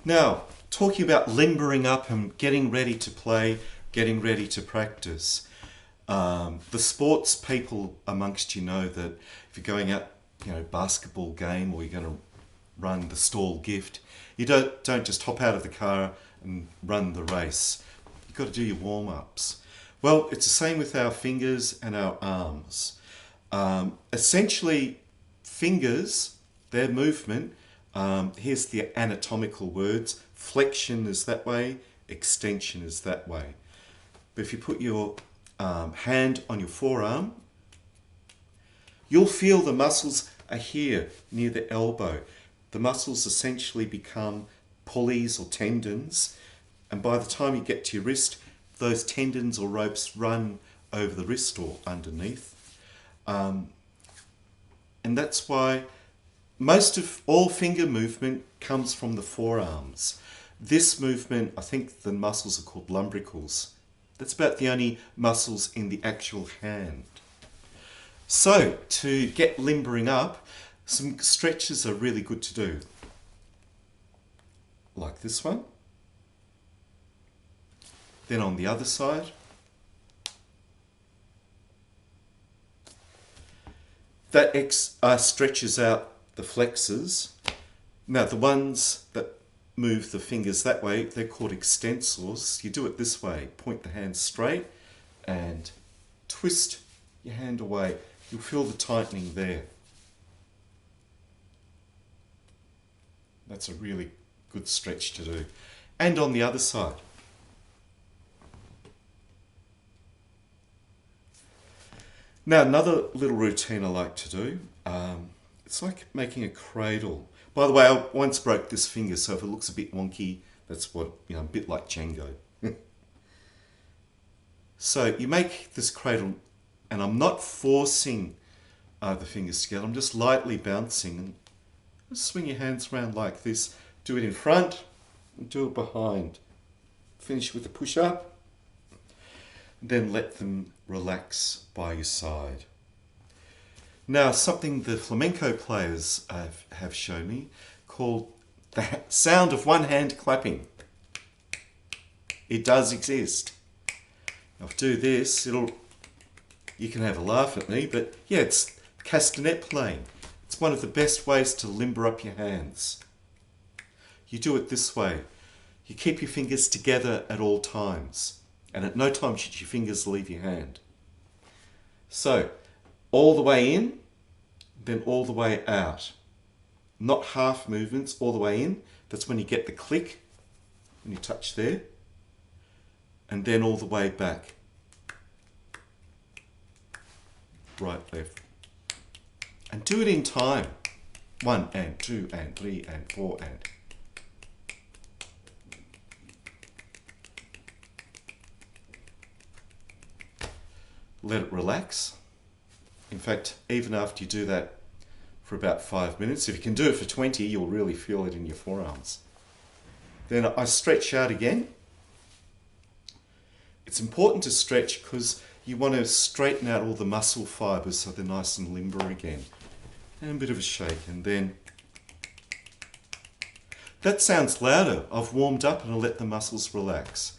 Now, talking about limbering up and getting ready to play, getting ready to practice. The sports people amongst you know that if you're going out, basketball game, or you're going to run the stall gift, you don't just hop out of the car and run the race. You've got to do your warm-ups. Well, it's the same with our fingers and our arms. Essentially, fingers, their movement, here's the anatomical words. Flexion is that way, extension is that way. But if you put your hand on your forearm, you'll feel the muscles are here near the elbow. The muscles essentially become pulleys or tendons, and by the time you get to your wrist, those tendons or ropes run over the wrist or underneath. And that's why most of all finger movement comes from the forearms. This movement, I think the muscles are called lumbricals. That's about the only muscles in the actual hand. So, to get limbering up, some stretches are really good to do. Like this one. Then on the other side. That stretches out the flexors. Now the ones that move the fingers that way, they're called extensors. You do it this way. Point the hand straight and twist your hand away. You'll feel the tightening there. That's a really good stretch to do. And on the other side. Now another little routine I like to do, it's like making a cradle. By the way, I once broke this finger, so if it looks a bit wonky, that's what, a bit like Django. So you make this cradle, and I'm not forcing the fingers together, I'm just lightly bouncing. And just swing your hands around like this. Do it in front and do it behind. Finish with a push-up. Then let them relax by your side. Now, something the flamenco players have shown me called the sound of one hand clapping. It does exist. Now, if I do this, you can have a laugh at me, but yeah, it's castanet playing. It's one of the best ways to limber up your hands. You do it this way. You keep your fingers together at all times, and at no time should your fingers leave your hand. So, all the way in, then all the way out. Not half movements, all the way in. That's when you get the click, when you touch there. And then all the way back. Right, left. And do it in time. 1 and 2 and 3 and 4 and... Let it relax. In fact, even after you do that for about 5 minutes, if you can do it for 20, you'll really feel it in your forearms. Then I stretch out again. It's important to stretch because you want to straighten out all the muscle fibers so they're nice and limber again. And a bit of a shake, and then... That sounds louder. I've warmed up and I'll let the muscles relax.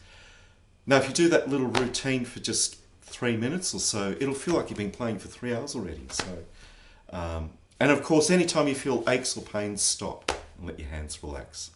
Now, if you do that little routine for just 3 minutes or so, it'll feel like you've been playing for 3 hours already. So, and of course, anytime you feel aches or pains, stop and let your hands relax.